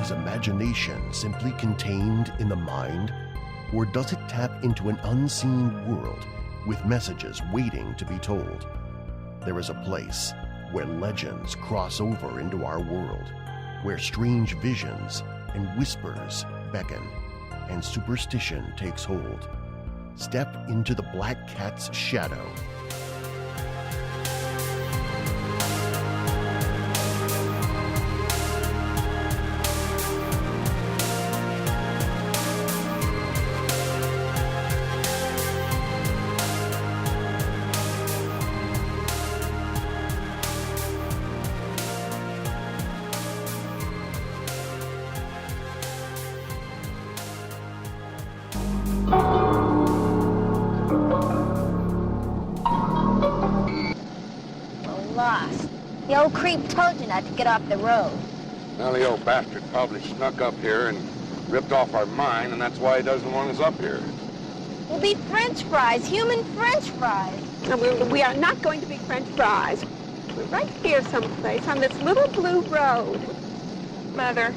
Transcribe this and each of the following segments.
Is imagination simply contained in the mind, or does it tap into an unseen world with messages waiting to be told? There is a place where legends cross over into our world, where strange visions and whispers beckon, and superstition takes hold. Step into the Black Cat's shadow. The old creep told you not to get off the road. Well, the old bastard probably snuck up here and ripped off our mine, and that's why he doesn't want us up here. We'll be French fries, human French fries. No, we are not going to be French fries. We're right here someplace on this little blue road. Mother,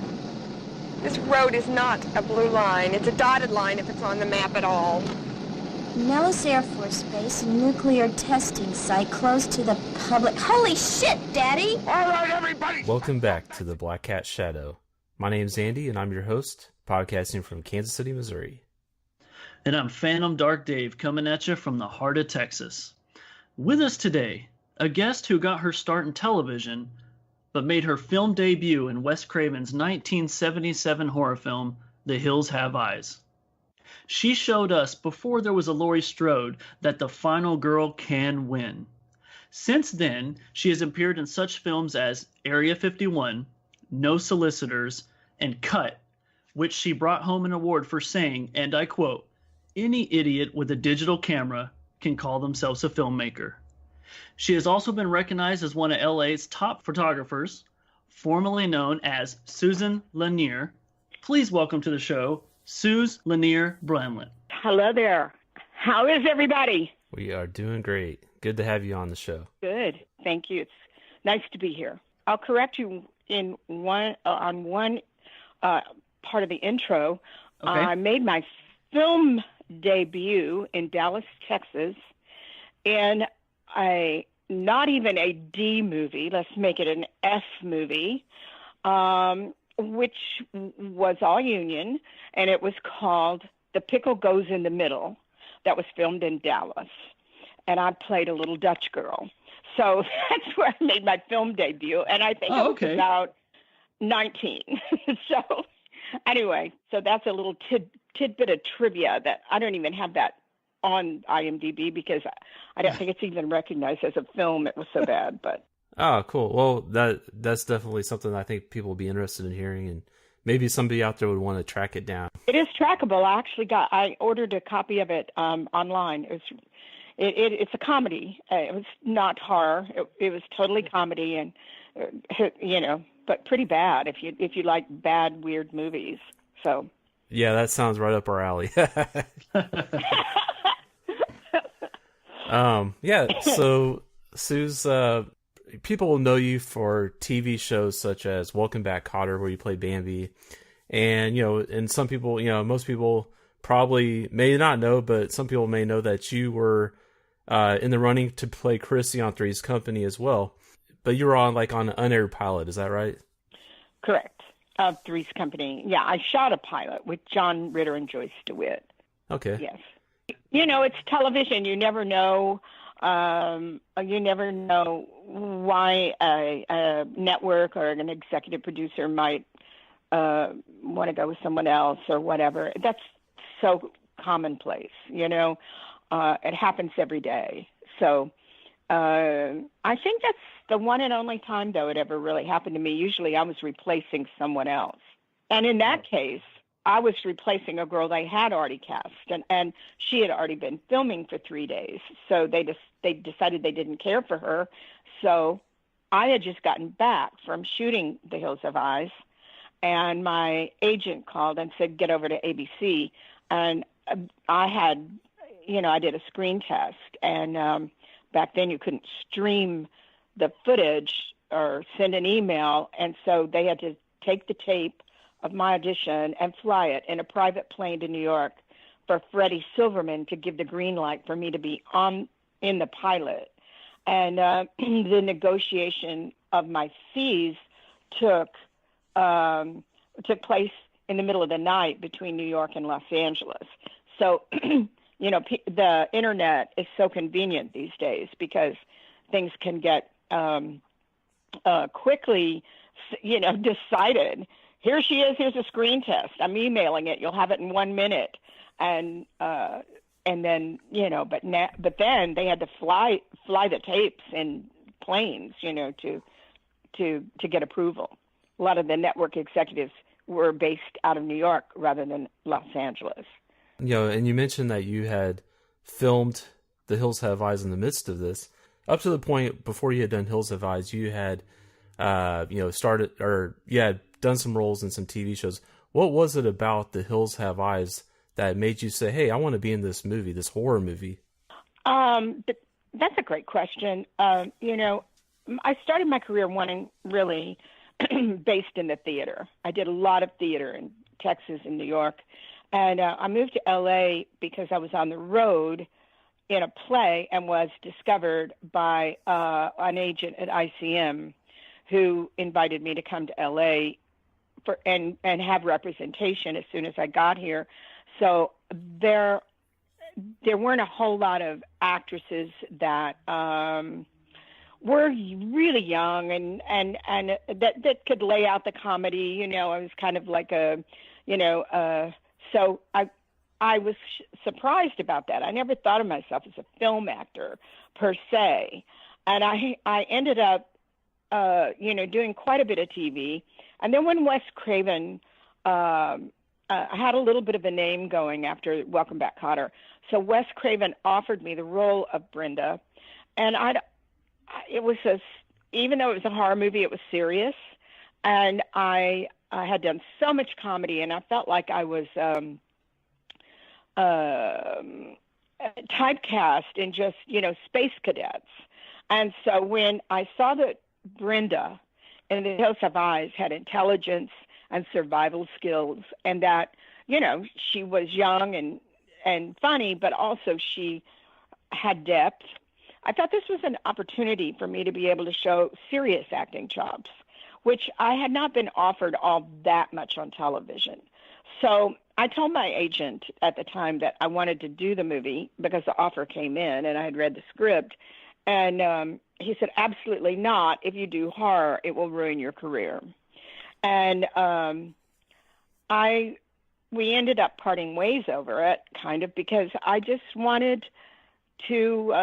this road is not a blue line. It's a dotted line if it's on the map at all. Nellis Air Force Base, a nuclear testing site close to the public. Holy shit, Daddy! All right, everybody! Welcome back to the Black Cat Shadow. My name's Andy, and I'm your host, podcasting from Kansas City, Missouri. And I'm Phantom Dark Dave, coming at you from the heart of Texas. With us today, a guest who got her start in television, but made her film debut in Wes Craven's 1977 horror film, The Hills Have Eyes. She showed us before there was a Laurie Strode that the final girl can win. Since then, she has appeared in such films as Area 51, No Solicitors, and Cut, which she brought home an award for saying, and I quote, "Any idiot with a digital camera can call themselves a filmmaker." She has also been recognized as one of LA's top photographers, formerly known as Suze Lanier. Please welcome to the show, Suze Lanier-Bramlett. Hello there. How is everybody? We are doing great. Good to have you on the show. Good. Thank you. It's nice to be here. I'll correct you in one part of the intro. Okay. I made my film debut in Dallas, Texas, in not even a D movie. Let's make it an F movie. Which was all union, and it was called The Pickle Goes in the Middle. That was filmed in Dallas, and I played a little Dutch girl. So that's where I made my film debut, and I think I was about 19. So anyway, so that's a little tidbit of trivia that I don't even have that on IMDb because I don't think it's even recognized as a film. It was so bad, but... Oh, cool. Well, that's definitely something I think people will be interested in hearing, and maybe somebody out there would want to track it down. It is trackable. I ordered a copy of it online. It's a comedy. It was not horror. It was totally comedy, and but pretty bad if you like bad, weird movies. So. Yeah, that sounds right up our alley. Yeah. So, Suze. People will know you for TV shows such as Welcome Back, Kotter, where you play Bambi. And, and some people, most people probably may not know, but some people may know that you were in the running to play Chrissy on Three's Company as well. But you were on an unaired pilot, is that right? Correct. Of Three's Company. Yeah, I shot a pilot with John Ritter and Joyce DeWitt. Okay. Yes. It's television. You never know. You never know why a network or an executive producer might want to go with someone else or whatever. That's so commonplace, it happens every day. So I think that's the one and only time, though, it ever really happened to me. Usually I was replacing someone else. And in that case, I was replacing a girl they had already cast, and she had already been filming for 3 days. So they decided they didn't care for her. So I had just gotten back from shooting The Hills Have Eyes, and my agent called and said, get over to ABC. And I had, I did a screen test, and back then you couldn't stream the footage or send an email. And so they had to take the tape of my audition and fly it in a private plane to New York for Freddie Silverman to give the green light for me to be in the pilot. And the negotiation of my fees took place in the middle of the night between New York and Los Angeles. So, the internet is so convenient these days because things can get quickly, decided. Here she is. Here's a screen test. I'm emailing it. You'll have it in 1 minute. And then, but then they had to fly the tapes in planes, to get approval. A lot of the network executives were based out of New York rather than Los Angeles. And you mentioned that you had filmed The Hills Have Eyes in the midst of this. Up to the point before you had done Hills Have Eyes, you had, started, or you had done some roles in some TV shows. What was it about The Hills Have Eyes that made you say, hey, I want to be in this movie, this horror movie? That's a great question. I started my career wanting really based in the theater. I did a lot of theater in Texas and New York. And I moved to L.A. because I was on the road in a play and was discovered by an agent at ICM who invited me to come to L.A. and have representation as soon as I got here. So there weren't a whole lot of actresses that were really young and that could lay out the comedy. I was kind of like so I was surprised about that. I never thought of myself as a film actor per se. And I ended up, doing quite a bit of TV. And then when Wes Craven, I had a little bit of a name going after Welcome Back, Kotter. So Wes Craven offered me the role of Brenda. And even though it was a horror movie, it was serious. And I had done so much comedy, and I felt like I was typecast in just, Space Cadets. And so when I saw that Brenda in The Hills Have Eyes had intelligence and survival skills, and that, she was young and funny, but also she had depth, I thought this was an opportunity for me to be able to show serious acting chops, which I had not been offered all that much on television. So I told my agent at the time that I wanted to do the movie because the offer came in and I had read the script. And he said, absolutely not. If you do horror, it will ruin your career. And we ended up parting ways over it, kind of, because I just wanted to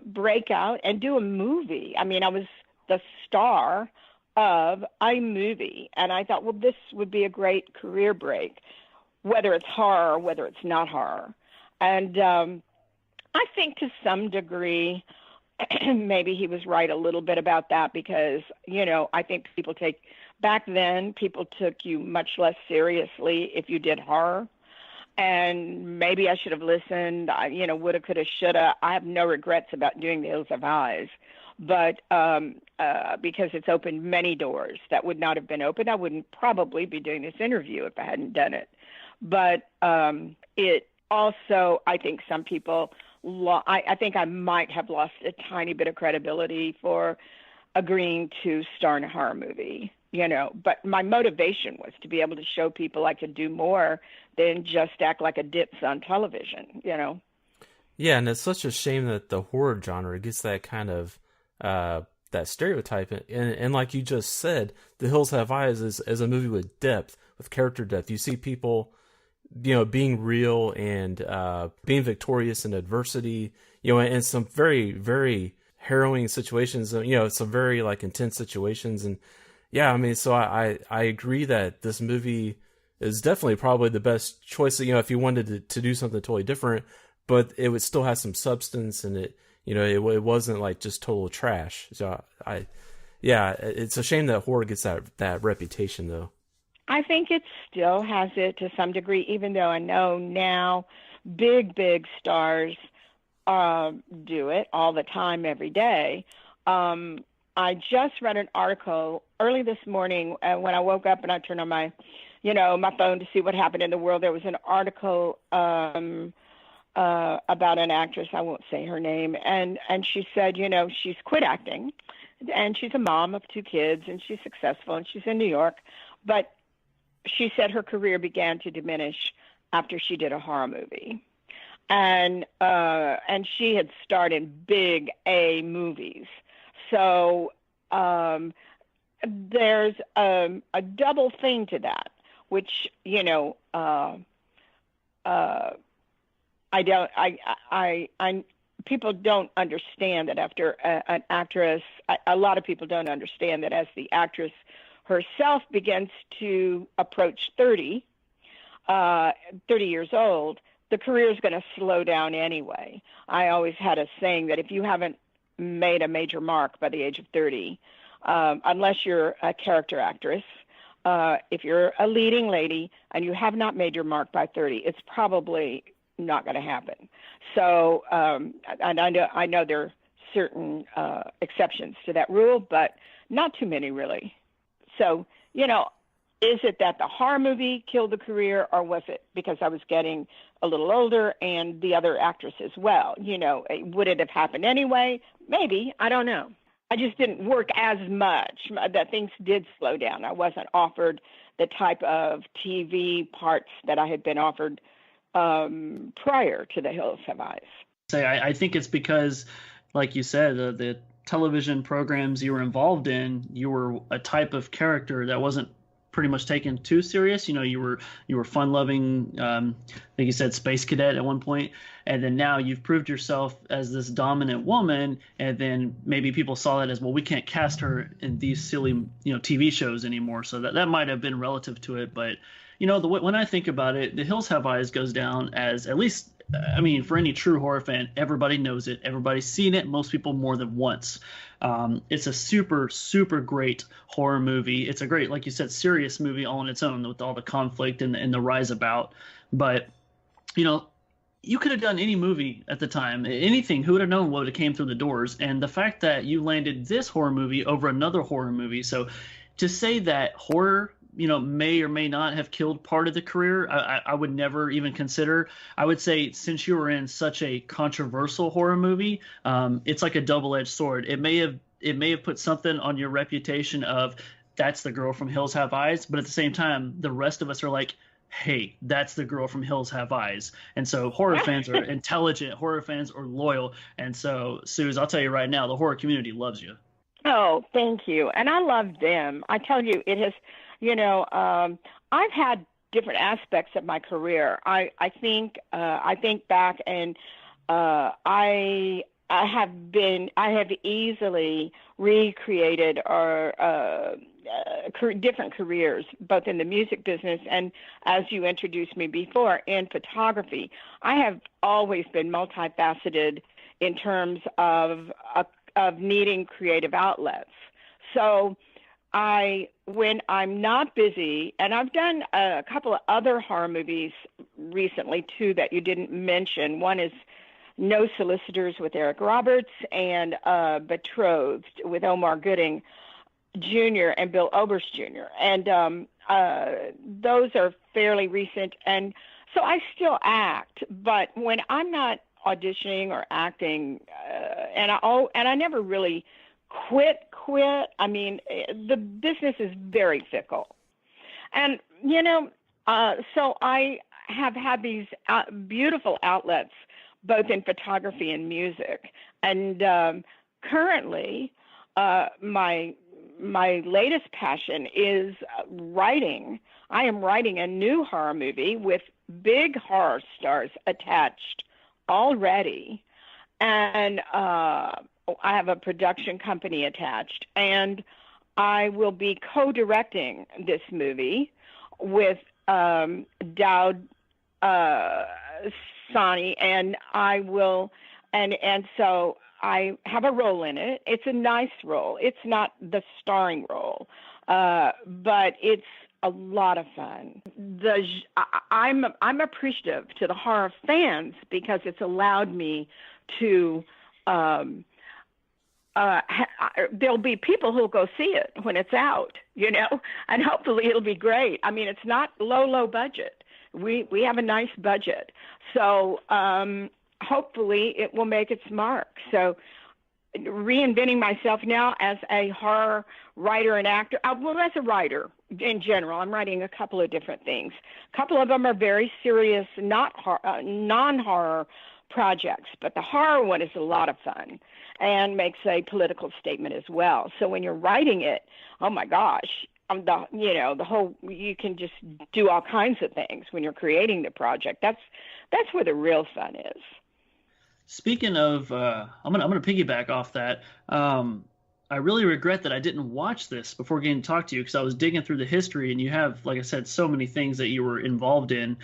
break out and do a movie. I mean, I was the star of a movie, and I thought, well, this would be a great career break, whether it's horror or whether it's not horror. And I think to some degree, maybe he was right a little bit about that because, I think back then, people took you much less seriously if you did horror. And maybe I should have listened, woulda, coulda, shoulda. I have no regrets about doing The Hills Have Eyes, but because it's opened many doors that would not have been open. I wouldn't probably be doing this interview if I hadn't done it. But it also, I think some people, I think I might have lost a tiny bit of credibility for agreeing to star in a horror movie. But my motivation was to be able to show people I could do more than just act like a ditz on television, Yeah, and it's such a shame that the horror genre gets that kind of, that stereotype. And like you just said, The Hills Have Eyes is a movie with depth, with character depth. You see people, being real and being victorious in adversity, and some very, very harrowing situations, some very intense situations. And yeah, I mean, so I agree that this movie is definitely probably the best choice, if you wanted to do something totally different, but it would still have some substance and it wasn't just total trash. So it's a shame that horror gets that reputation though. I think it still has it to some degree, even though I know now big stars do it all the time, every day. I just read an article early this morning when I woke up and I turned on my my phone to see what happened in the world. There was an article about an actress, I won't say her name, and she said, she's quit acting, and she's a mom of 2 kids, and she's successful, and she's in New York, but she said her career began to diminish after she did a horror movie. And she had starred in big A movies. So there's a double thing to that, which, people don't understand that after an actress, a lot of people don't understand that as the actress herself begins to approach 30 years old, the career is going to slow down anyway. I always had a saying that if you haven't made a major mark by the age of 30, unless you're a character actress, if you're a leading lady and you have not made your mark by 30, it's probably not going to happen. So, and I know there are certain exceptions to that rule, but not too many really. So, is it that the horror movie killed the career, or was it because I was getting a little older and the other actress as well? Would it have happened anyway? Maybe. I don't know. I just didn't work as much. That things did slow down. I wasn't offered the type of TV parts that I had been offered prior to The Hills Have Eyes. I think it's because, like you said, the television programs you were involved in, you were a type of character that wasn't pretty much taken too serious. You were fun-loving. I think you said space cadet at one point, and then now you've proved yourself as this dominant woman. And then maybe people saw that as, well, we can't cast her in these silly TV shows anymore. So that might have been relative to it. But when I think about it, The Hills Have Eyes goes down as, at least, I mean, for any true horror fan, everybody knows it. Everybody's seen it. Most people more than once. It's a super, super great horror movie. It's a great, like you said, serious movie all on its own with all the conflict and the rise about. But, you could have done any movie at the time, anything. Who would have known what would have came through the doors? And the fact that you landed this horror movie over another horror movie. So to say that horror may or may not have killed part of the career, I would never even consider. I would say, since you were in such a controversial horror movie, it's like a double-edged sword. It may have put something on your reputation of, that's the girl from Hills Have Eyes, but at the same time, the rest of us are like, hey, that's the girl from Hills Have Eyes. And so horror fans are intelligent, horror fans are loyal. And so, Suze, I'll tell you right now, the horror community loves you. Oh, thank you. And I love them. I tell you, it has, I've had different aspects of my career. I think back, and I have easily recreated different careers, both in the music business and, as you introduced me before, in photography. I have always been multifaceted in terms of needing creative outlets. So when I'm not busy, and I've done a couple of other horror movies recently too that you didn't mention. One is No Solicitors with Eric Roberts, and Betrothed with Omar Gooding Jr. and Bill Oberst Jr. And those are fairly recent. And so I still act, but when I'm not auditioning or acting, and I never really quit. I mean, the business is very fickle. And, so I have had these beautiful outlets, both in photography and music. And currently, my latest passion is writing. I am writing a new horror movie with big horror stars attached already. And I have a production company attached, and I will be co-directing this movie with Dowd Sani, and I will, and so I have a role in it. It's a nice role. It's not the starring role, but it's a lot of fun. I'm appreciative to the horror fans because it's allowed me to there'll be people who'll go see it when it's out, and hopefully it'll be great. I mean, it's not low budget. We have a nice budget. So hopefully it will make its mark. So reinventing myself now as a horror writer and actor. Well, as a writer in general, I'm writing a couple of different things. A couple of them are very serious, non-horror projects, but the horror one is a lot of fun and makes a political statement as well. So when you're writing it, oh my gosh, you can just do all kinds of things when you're creating the project. That's where the real fun is. Speaking of, I'm gonna piggyback off that. I really regret that I didn't watch this before getting to talk to you, because I was digging through the history, and you have, like I said, so many things that you were involved in.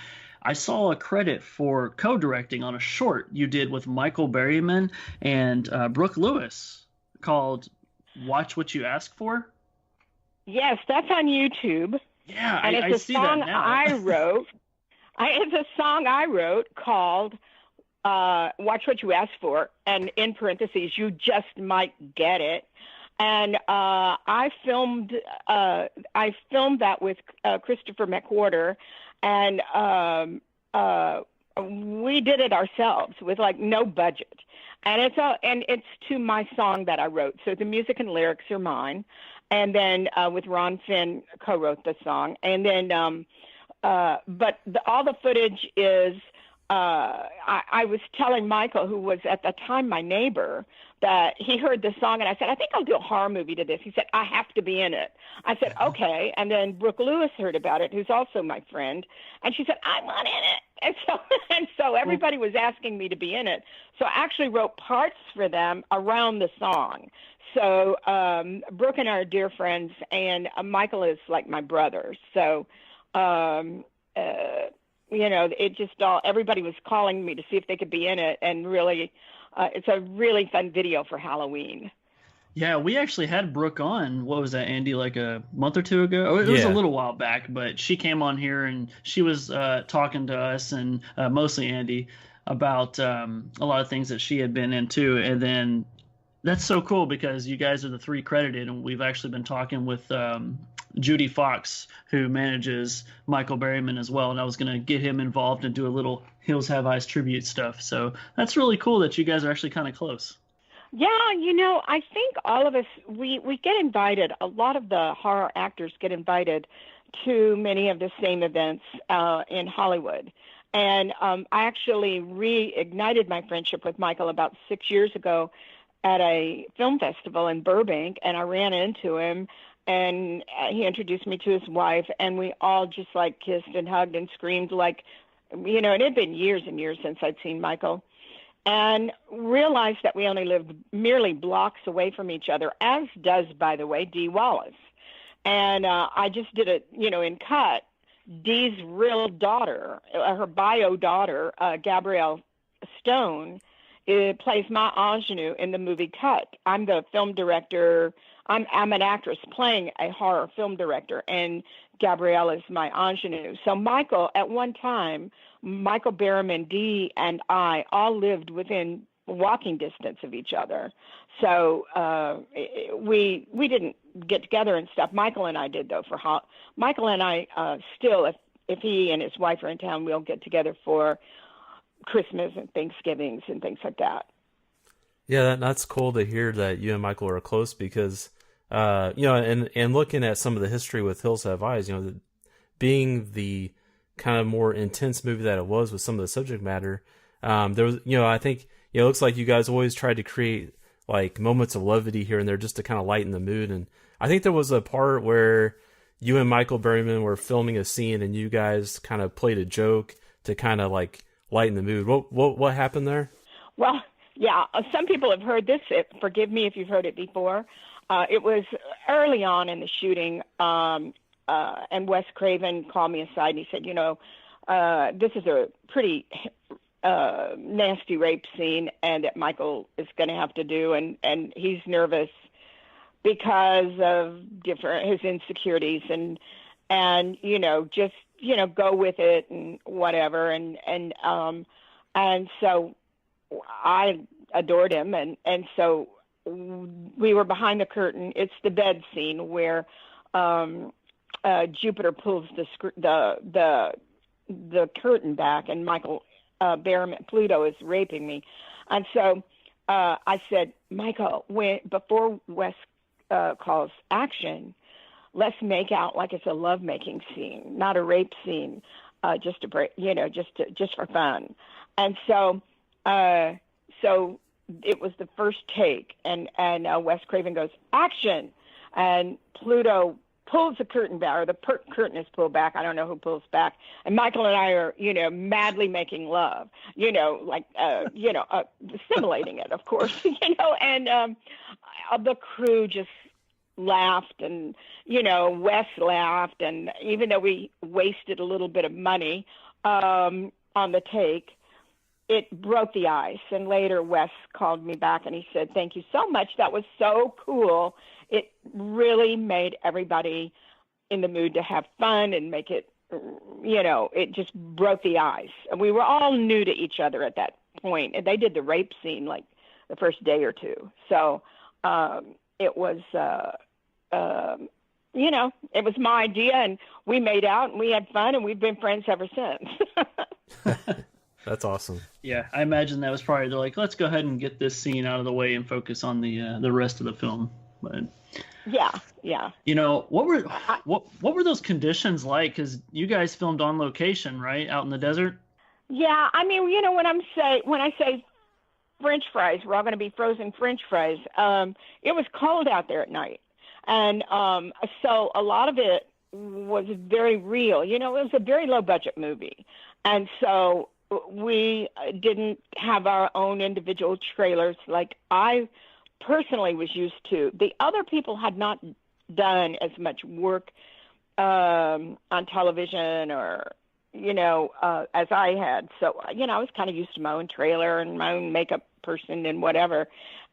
I saw a credit for co-directing on a short you did with Michael Berryman and Brooke Lewis called "Watch What You Ask For." Yes, that's on YouTube. Yeah, and I see that now. It's a song I wrote called "Watch What You Ask For," and in parentheses, "You just might get it." And I filmed that with Christopher McWhorter, and we did it ourselves with like no budget. And it's to my song that I wrote. So the music and lyrics are mine, and then with Ron Finn co-wrote the song. And then, but all the footage is. I was telling Michael, who was at the time my neighbor, that he heard the song, and I said, I think I'll do a horror movie to this. He said, I have to be in it. I said, okay. And then Brooke Lewis heard about it, who's also my friend, and she said, I want in it. And so everybody was asking me to be in it. So I actually wrote parts for them around the song. So Brooke and I are dear friends, and Michael is like my brother. So it just everybody was calling me to see if they could be in it, and really, it's a really fun video for Halloween. Yeah, we actually had Brooke on. What was that, Andy? Like a month or two ago? It was a little while back, but she came on here and she was talking to us and mostly Andy about a lot of things that she had been into, and then that's so cool because you guys are the three credited, and we've actually been talking with Judy Fox, who manages Michael Berryman as well, and I was going to get him involved and do a little Hills Have Eyes tribute stuff. So that's really cool that you guys are actually kind of close. Yeah, I think all of us, we get invited. A lot of the horror actors get invited to many of the same events in Hollywood. And I actually reignited my friendship with Michael about 6 years ago at a film festival in Burbank, and I ran into him, and he introduced me to his wife, and we all just like kissed and hugged and screamed like, and it had been years and years since I'd seen Michael, and realized that we only lived merely blocks away from each other, as does, by the way, Dee Wallace. And I just did it, in cut. Dee's real daughter, her bio daughter, Gabrielle Stone, plays my ingenue in the movie Cut. I'm the film director. I'm an actress playing a horror film director, and Gabrielle is my ingenue. So Michael, at one time, Michael Berryman, Dee, and I all lived within walking distance of each other. So we didn't get together and stuff. Michael and I did, though. Michael and I still, if he and his wife are in town, we'll get together for Christmas and Thanksgivings and things like that. Yeah, that's cool to hear that you and Michael are close because, and looking at some of the history with Hills Have Eyes, being the kind of more intense movie that it was with some of the subject matter, there was, I think, it looks like you guys always tried to create like moments of levity here and there just to kind of lighten the mood. And I think there was a part where you and Michael Berryman were filming a scene and you guys kind of played a joke to kind of like lighten the mood. What happened there? Well, yeah, some people have heard this. Forgive me if you've heard it before. It was early on in the shooting, and Wes Craven called me aside and he said, this is a pretty nasty rape scene and that Michael is going to have to do, and he's nervous because of his insecurities and just go with it and whatever, and so I adored him, and so we were behind the curtain. It's the bed scene where Jupiter pulls the curtain back, and Michael Pluto is raping me. And so I said, Michael, before Wes calls action, let's make out like it's a lovemaking scene, not a rape scene, just to break, just for fun. And so it was the first take, and Wes Craven goes, action, and Pluto pulls the curtain back, or the curtain is pulled back. I don't know who pulls back. And Michael and I are, madly making love, simulating it, of course, and the crew just laughed, and, Wes laughed. And even though we wasted a little bit of money on the take, it broke the ice. And later Wes called me back and he said, thank you so much. That was so cool. It really made everybody in the mood to have fun and make it, it just broke the ice. And we were all new to each other at that point. And they did the rape scene like the first day or two. So it was, it was my idea, and we made out and we had fun, and we've been friends ever since. That's awesome. Yeah, I imagine that was probably, they're like, let's go ahead and get this scene out of the way and focus on the rest of the film. But yeah. What were those conditions like? Because you guys filmed on location, right, out in the desert? Yeah, I mean, when I say French fries, we're all going to be frozen French fries. It was cold out there at night, and so a lot of it was very real. It was a very low budget movie, and so we didn't have our own individual trailers like I personally was used to. The other people had not done as much work on television or, as I had. So, I was kind of used to my own trailer and my own makeup person and whatever.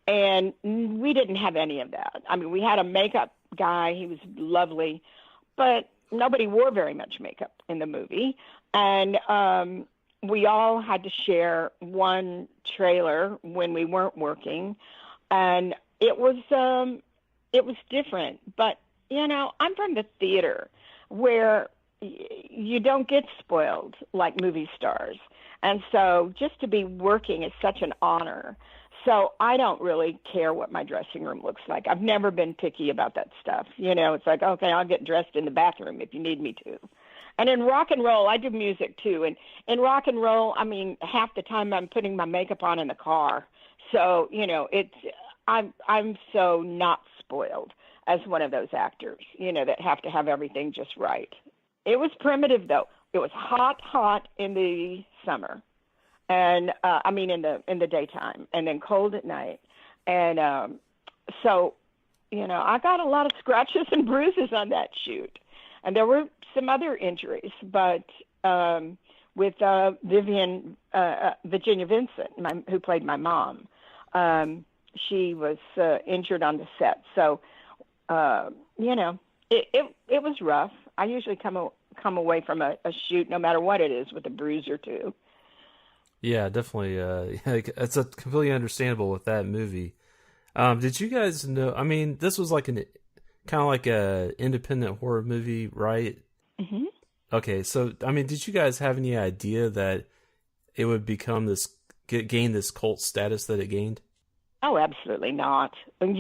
And we didn't have any of that. I mean, we had a makeup guy. He was lovely, but nobody wore very much makeup in the movie. And we all had to share one trailer when we weren't working. And it was different, but I'm from the theater where you don't get spoiled like movie stars. And so just to be working is such an honor. So I don't really care what my dressing room looks like. I've never been picky about that stuff. It's like, okay, I'll get dressed in the bathroom if you need me to. And in rock and roll, I do music too. And in rock and roll, I mean, half the time I'm putting my makeup on in the car. So, I'm so not spoiled as one of those actors, that have to have everything just right. It was primitive though. It was hot in the summer, and in the daytime, and then cold at night. And so, I got a lot of scratches and bruises on that shoot, and there were some other injuries, but with Virginia Vincent, who played my mom. She was injured on the set. So, it was rough. I usually come away from a shoot, no matter what it is, with a bruise or two. Yeah, definitely. It's completely understandable with that movie. Did you guys know, I mean, this was like kind of like a independent horror movie, right? Mm-hmm. Okay, so, I mean, did you guys have any idea that it would gain this cult status that it gained? Oh, absolutely not. And,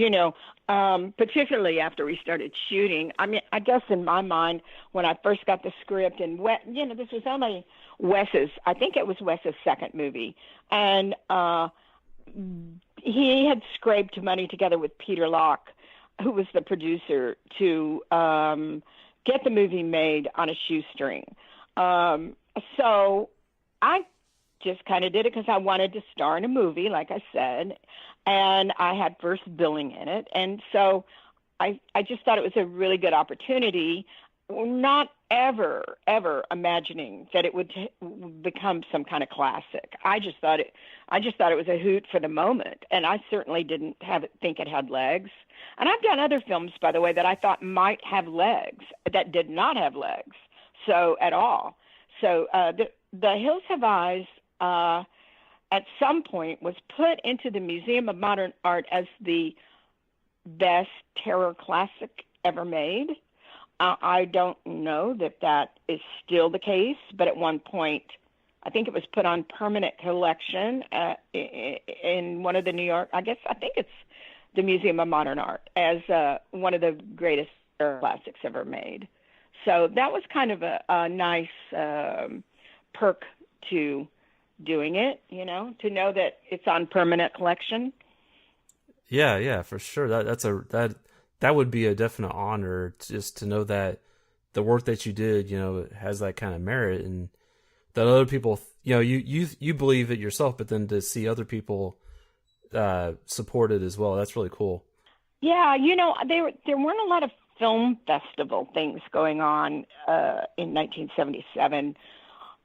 particularly after we started shooting, I mean, I guess in my mind, when I first got the script, and, this was only I think it was Wes's second movie. And he had scraped money together with Peter Locke, who was the producer, to get the movie made on a shoestring. So I just kind of did it because I wanted to star in a movie, like I said, and I had first billing in it. And so I just thought it was a really good opportunity, not ever imagining that it would become some kind of classic. I just thought it was a hoot for the moment, and I certainly didn't think it had legs. And I've done other films, by the way, that I thought might have legs that did not have legs, so at all. So The Hills Have Eyes, at some point was put into the Museum of Modern Art as the best terror classic ever made. I don't know that that is still the case, but at one point, I think it was put on permanent collection in one of the New York, I think it's the Museum of Modern Art, as one of the greatest terror classics ever made. So that was kind of a nice perk to doing it, you know, to know that it's on permanent collection. Yeah, for sure. That would be a definite honor, just to know that the work that you did, you know, has that kind of merit, and that other people, you know, you believe it yourself, but then to see other people support it as well, that's really cool. Yeah, you know, there weren't a lot of film festival things going on in 1977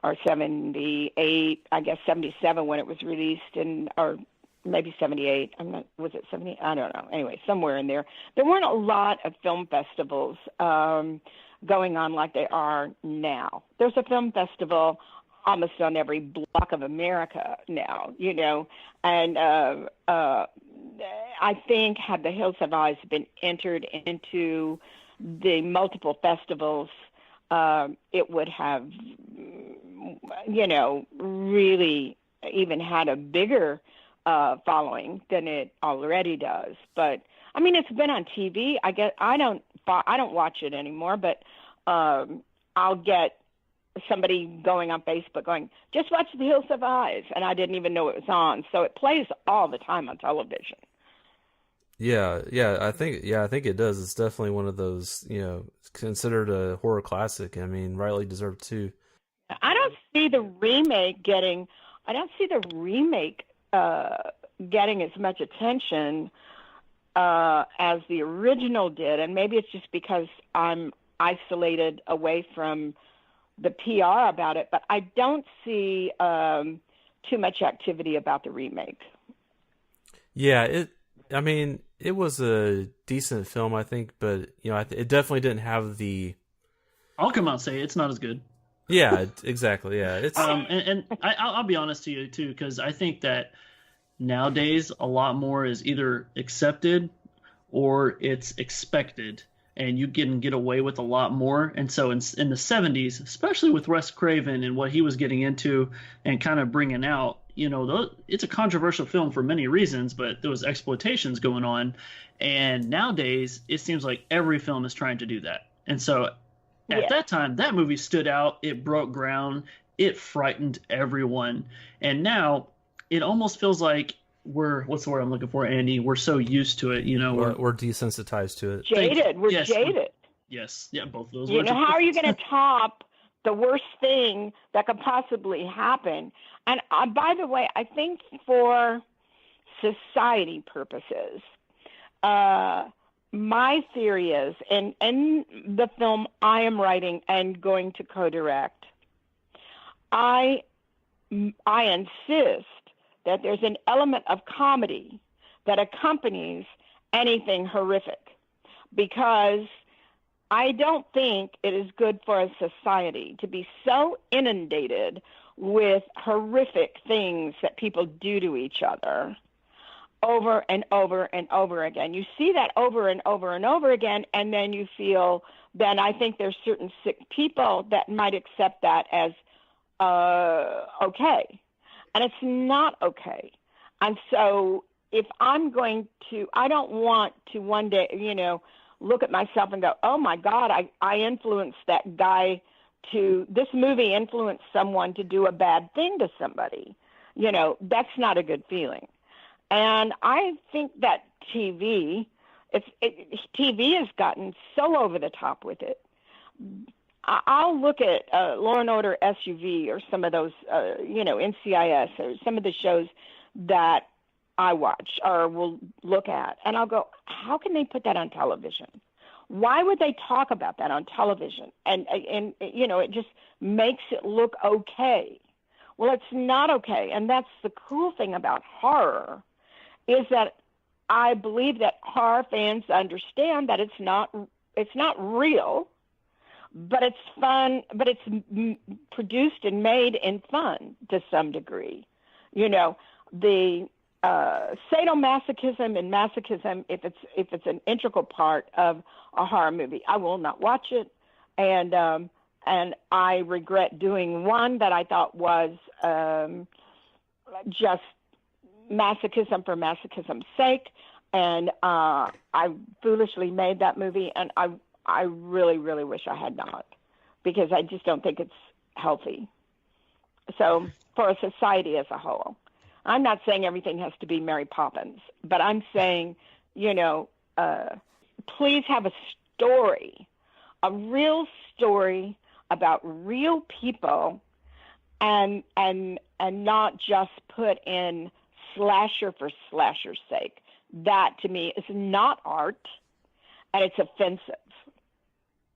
or 78, I guess 77 when it was released, or maybe 78. Was it 70? I don't know. Anyway, somewhere in there. There weren't a lot of film festivals going on like they are now. There's a film festival almost on every block of America now, you know, and I think had the Hills Have Eyes been entered into the multiple festivals, it would have, you know, really even had a bigger following than it already does. But I mean, it's been on TV. I don't watch it anymore, but I'll get somebody going on Facebook going, just watch The Hills Have Eyes, and I didn't even know it was on. So it plays all the time on television. Yeah, I think it does. It's definitely one of those, you know, considered a horror classic. I mean, rightly deserved too. I don't see the remake getting as much attention as the original did, and maybe it's just because I'm isolated away from the PR about it, but I don't see too much activity about the remake. Yeah, it was a decent film, I think, but you know, it definitely didn't have the. I'll come out and say it's not as good. Yeah, exactly. Yeah, it's and I'll be honest to you too, because I think that nowadays a lot more is either accepted or it's expected, and you can get away with a lot more. And so in the 70s, especially with Wes Craven and what he was getting into and kind of bringing out, you know, it's a controversial film for many reasons, but there was exploitations going on. And nowadays, it seems like every film is trying to do that. And so at that time, that movie stood out. It broke ground. It frightened everyone. And now it almost feels like what's the word I'm looking for, Andy? We're so used to it, you know. We're desensitized to it. Jaded. We're jaded. Yes. Yeah, both of those words. You know, how are you going to top the worst thing that could possibly happen? And by the way, I think for society purposes, my theory is, in the film I am writing and going to co-direct, I insist that there's an element of comedy that accompanies anything horrific, because I don't think it is good for a society to be so inundated with horrific things that people do to each other over and over and over again. You see that over and over and over again, and then you feel, then I think there's certain sick people that might accept that as okay. And it's not okay. And so if I'm going to, I don't want to one day, you know, look at myself and go, oh my God, I influenced that guy this movie influenced someone to do a bad thing to somebody. You know, that's not a good feeling. And I think that TV has gotten so over the top with it. I'll look at Law and Order SUV or some of those, you know, NCIS or some of the shows that I watch or will look at, and I'll go, how can they put that on television? Why would they talk about that on television? And you know, it just makes it look okay. Well, it's not okay. And that's the cool thing about horror, is that I believe that horror fans understand that it's not real, but it's fun, but it's produced and made in fun to some degree. The sadomasochism and masochism, if it's an integral part of a horror movie, I will not watch it. And I regret doing one that I thought was just masochism for masochism's sake. And I foolishly made that movie, and I really, really wish I had not, because I just don't think it's healthy. So for a society as a whole, I'm not saying everything has to be Mary Poppins, but I'm saying, please have a story, a real story about real people, and not just put in slasher for slasher's sake. That to me is not art, and it's offensive.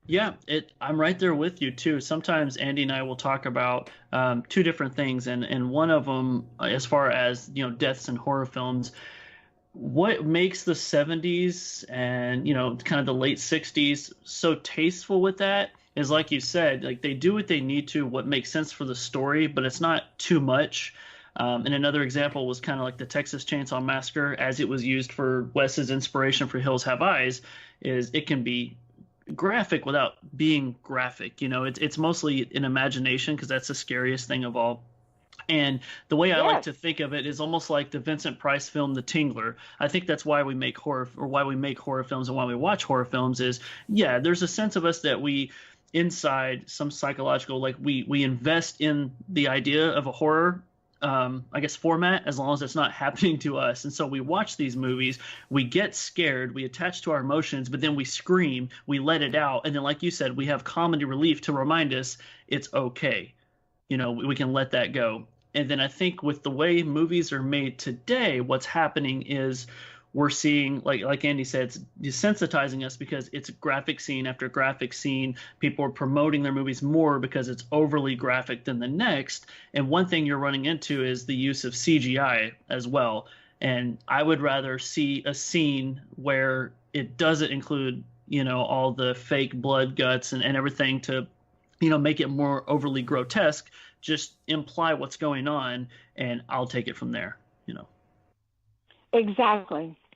Yeah, I'm right there with you too. Sometimes Andy and I will talk about two different things, and one of them, as far as deaths in horror films, what makes the 70s and kind of the late 60s so tasteful with that is, like you said, like they do what they need to, what makes sense for the story, but it's not too much. And another example was kind of like the Texas Chainsaw Massacre, as it was used for Wes's inspiration for Hills Have Eyes, is it can be graphic without being graphic. It's mostly an imagination, because that's the scariest thing of all. And the way I like to think of it is almost like the Vincent Price film, The Tingler. I think that's why we make horror films and why we watch horror films is, there's a sense of us that we inside some psychological, like we invest in the idea of a horror format, as long as it's not happening to us. And so we watch these movies, we get scared, we attach to our emotions, but then we scream, we let it out. And then, like you said, we have comedy relief to remind us it's okay. We can let that go. And then I think with the way movies are made today, what's happening is we're seeing, like Andy said, it's desensitizing us because it's graphic scene after graphic scene. People are promoting their movies more because it's overly graphic than the next. And one thing you're running into is the use of CGI as well. And I would rather see a scene where it doesn't include, all the fake blood, guts, and everything to, make it more overly grotesque. Just imply what's going on, and I'll take it from there,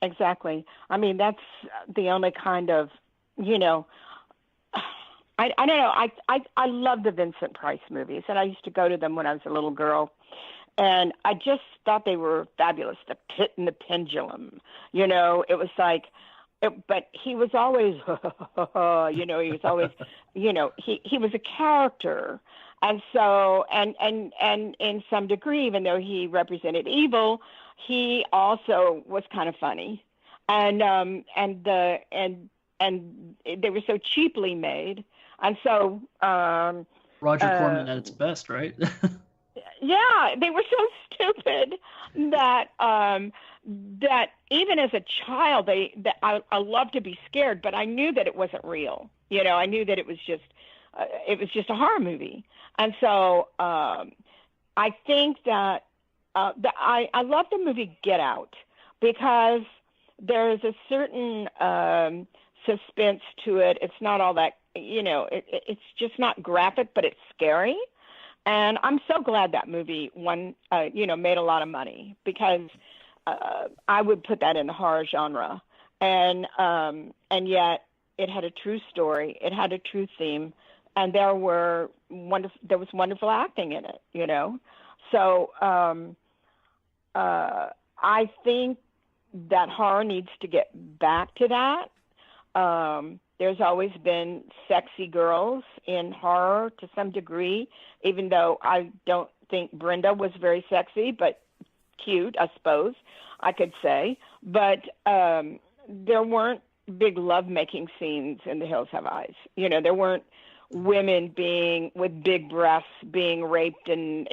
Exactly. I mean, that's the only kind of, I don't know. I love the Vincent Price movies, and I used to go to them when I was a little girl, and I just thought they were fabulous. The Pit and the Pendulum, it was like, but he was always, he was always, he was a character. And so, and in some degree, even though he represented evil, he also was kind of funny, and they were so cheaply made, and so Roger Corman at its best, right? Yeah, they were so stupid that that even as a child, I loved to be scared, but I knew that it wasn't real. I knew that it was just a horror movie, and so I think that. I love the movie Get Out because there's a certain suspense to it. It's not all that, it's just not graphic, but it's scary. And I'm so glad that movie made a lot of money, because I would put that in the horror genre. And yet it had a true story. It had a true theme. And there was wonderful acting in it, So I think that horror needs to get back to that. There's always been sexy girls in horror to some degree, even though I don't think Brenda was very sexy, but cute, I suppose I could say. But there weren't big lovemaking scenes in The Hills Have Eyes. There weren't women with big breasts being raped, and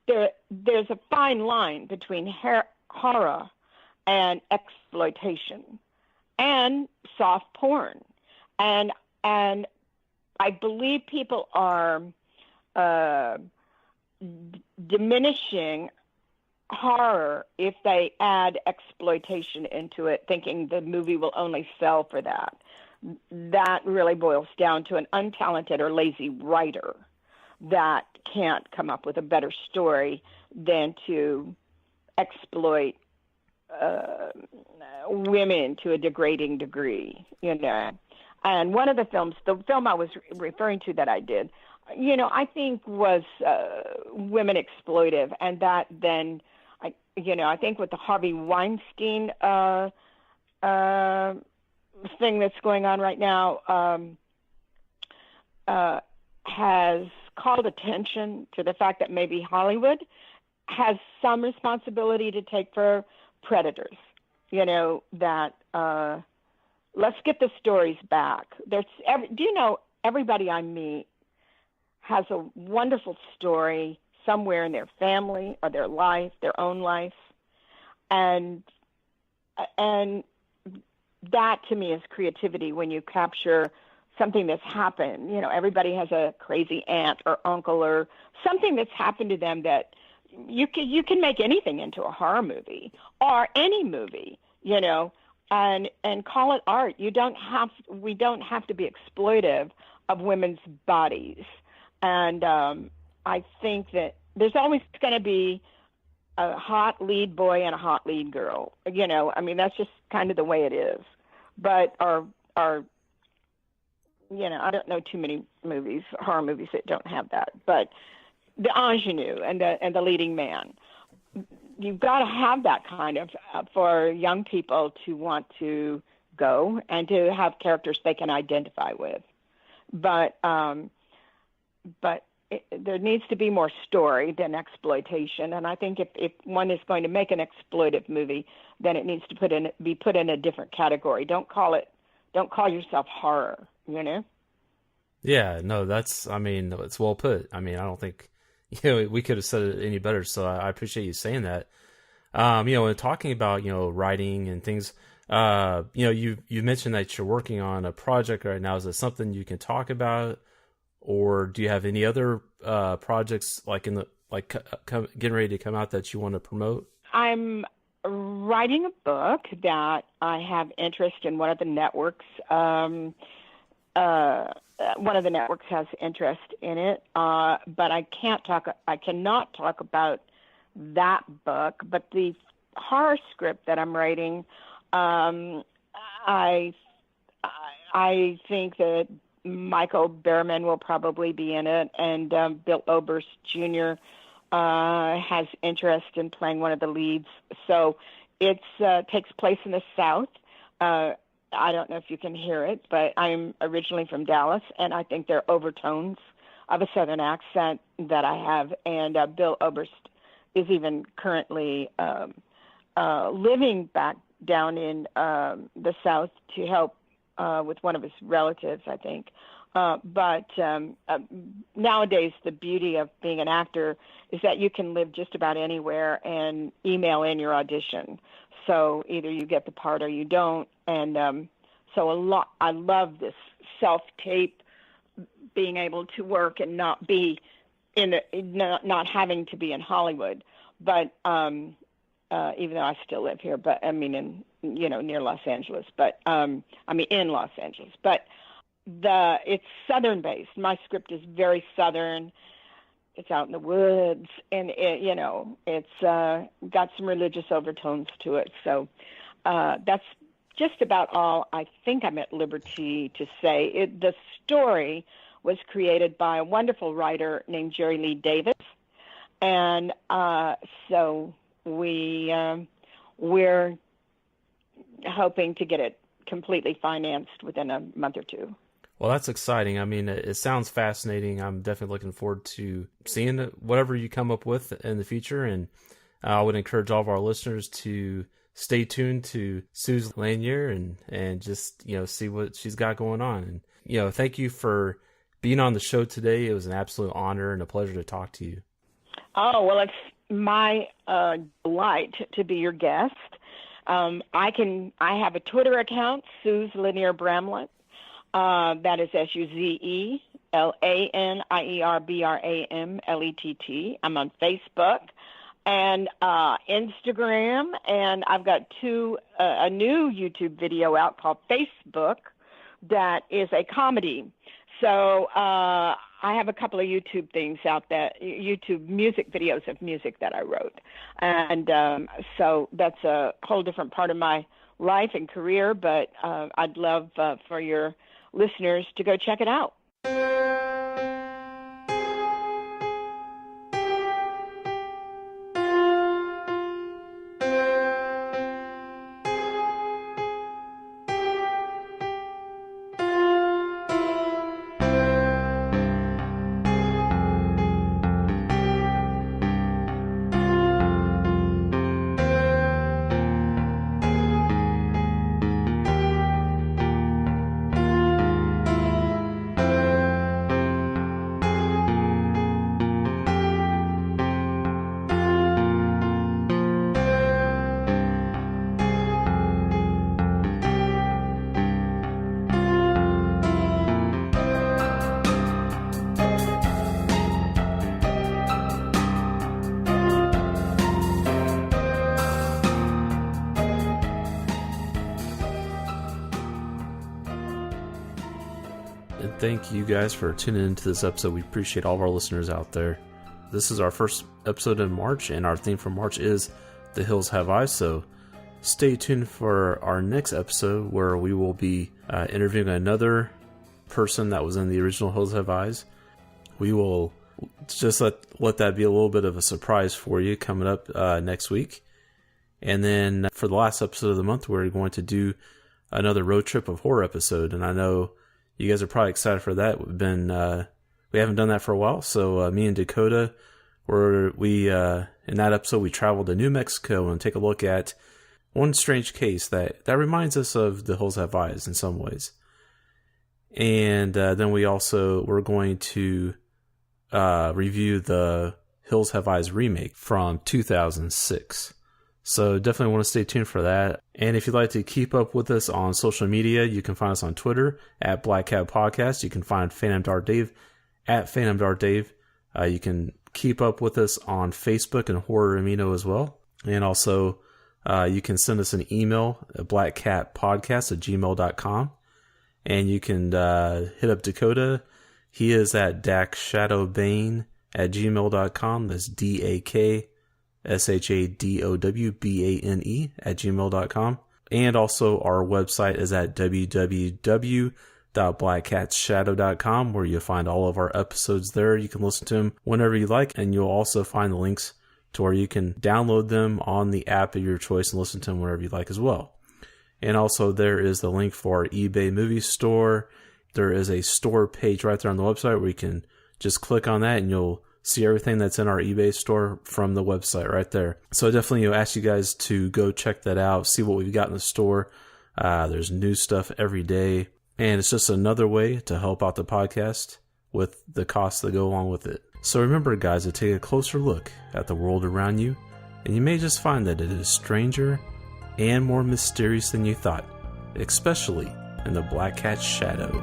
there's a fine line between horror and exploitation and soft porn, and I believe people are diminishing horror if they add exploitation into it, thinking the movie will only sell for that. That really boils down to an untalented or lazy writer, that can't come up with a better story than to exploit women to a degrading degree, you know. And one of the films, the film I was referring to that I did, you know, I think was women exploitive, and that then, I think with the Harvey Weinstein thing that's going on right now, has called attention to the fact that maybe Hollywood has some responsibility to take for predators. You know, that let's get the stories back. Do you know, everybody I meet has a wonderful story somewhere in their family or their life, their own life. And that to me is creativity, when you capture something that's happened. You know, everybody has a crazy aunt or uncle or something that's happened to them that you can make anything into a horror movie or any movie, you know, and call it art. We don't have to be exploitive of women's bodies. And I think that there's always going to be a hot lead boy and a hot lead girl. You know, I mean, that's just kind of the way it is. But you know, I don't know too many horror movies that don't have that. But the ingenue and the leading man, you've got to have that kind of for young people to want to go and to have characters they can identify with. But there needs to be more story than exploitation. And I think if one is going to make an exploitive movie, then it needs to be put in a different category. Don't call yourself horror, you know? Yeah, no, it's well put. I mean, I don't think, you know, we could have said it any better. So I appreciate you saying that. You know, when talking about, you know, writing and things, you know, you mentioned that you're working on a project right now. Is it something you can talk about, or do you have any other projects getting ready to come out that you want to promote? I'm writing a book that I have interest in. One of the networks has interest in it, but I cannot talk about that book. But the horror script that I'm writing, I think that Michael Berryman will probably be in it, and Bill Oberst Jr. Has interest in playing one of the leads. So it takes place in the South. I don't know if you can hear it, but I'm originally from Dallas, and I think there are overtones of a Southern accent that I have. And Bill Oberst is even currently living back down in the South to help with one of his relatives, I think. But nowadays, the beauty of being an actor is that you can live just about anywhere and email in your audition. So either you get the part or you don't. And I love this self-tape, being able to work and not be not having to be in Hollywood. But even though I still live here, but I mean, near Los Angeles, but in Los Angeles, but it's Southern based. My script is very Southern. It's out in the woods, and it's got some religious overtones to it. So that's just about all I think I'm at liberty to say. The story was created by a wonderful writer named Jerry Lee Davis, and so we're hoping to get it completely financed within a month or two. Well, that's exciting. I mean, it sounds fascinating. I'm definitely looking forward to seeing whatever you come up with in the future. And I would encourage all of our listeners to stay tuned to Suze Lanier and just, see what she's got going on. And, thank you for being on the show today. It was an absolute honor and a pleasure to talk to you. Oh, well, it's my delight to be your guest. I have a Twitter account, Suze Lanier-Bramlett. That is Suze Lanier-Bramlett. I'm on Facebook and Instagram, and I've got a new YouTube video out called Facebook that is a comedy. So I have a couple of YouTube things out there, YouTube music videos of music that I wrote. And so that's a whole different part of my life and career, but I'd love for your listeners to go check it out. And thank you guys for tuning into this episode. We appreciate all of our listeners out there. This is our first episode in March, and our theme for March is The Hills Have Eyes. So stay tuned for our next episode, where we will be interviewing another person that was in the original Hills Have Eyes. We will just let that be a little bit of a surprise for you coming up next week. And then for the last episode of the month, we're going to do another road trip of horror episode. And I know you guys are probably excited for that. We haven't done that for a while. So me and Dakota, in that episode, we traveled to New Mexico and take a look at one strange case that reminds us of The Hills Have Eyes in some ways. And then we're going to review the Hills Have Eyes remake from 2006. So definitely want to stay tuned for that. And if you'd like to keep up with us on social media, you can find us on Twitter at Black Cat Podcast. You can find Phantom Dart Dave at Phantom Dart Dave. You can keep up with us on Facebook and Horror Amino as well. And also, you can send us an email at blackcatpodcast@gmail.com. And you can hit up Dakota. He is at dakshadowbane@gmail.com. That's DAKSHADOWBANE@gmail.com. And also our website is at www.blackcatshadow.com, where you'll find all of our episodes there. You can listen to them whenever you like, and you'll also find the links to where you can download them on the app of your choice and listen to them whenever you like as well. And also there is the link for our eBay movie store. There is a store page right there on the website where you can just click on that and you'll see everything that's in our eBay store from the website right there. So I definitely ask you guys to go check that out, see what we've got in the store. There's new stuff every day, and it's just another way to help out the podcast with the costs that go along with it. So remember, guys, to take a closer look at the world around you, and you may just find that it is stranger and more mysterious than you thought, especially in the Black Cat's shadow.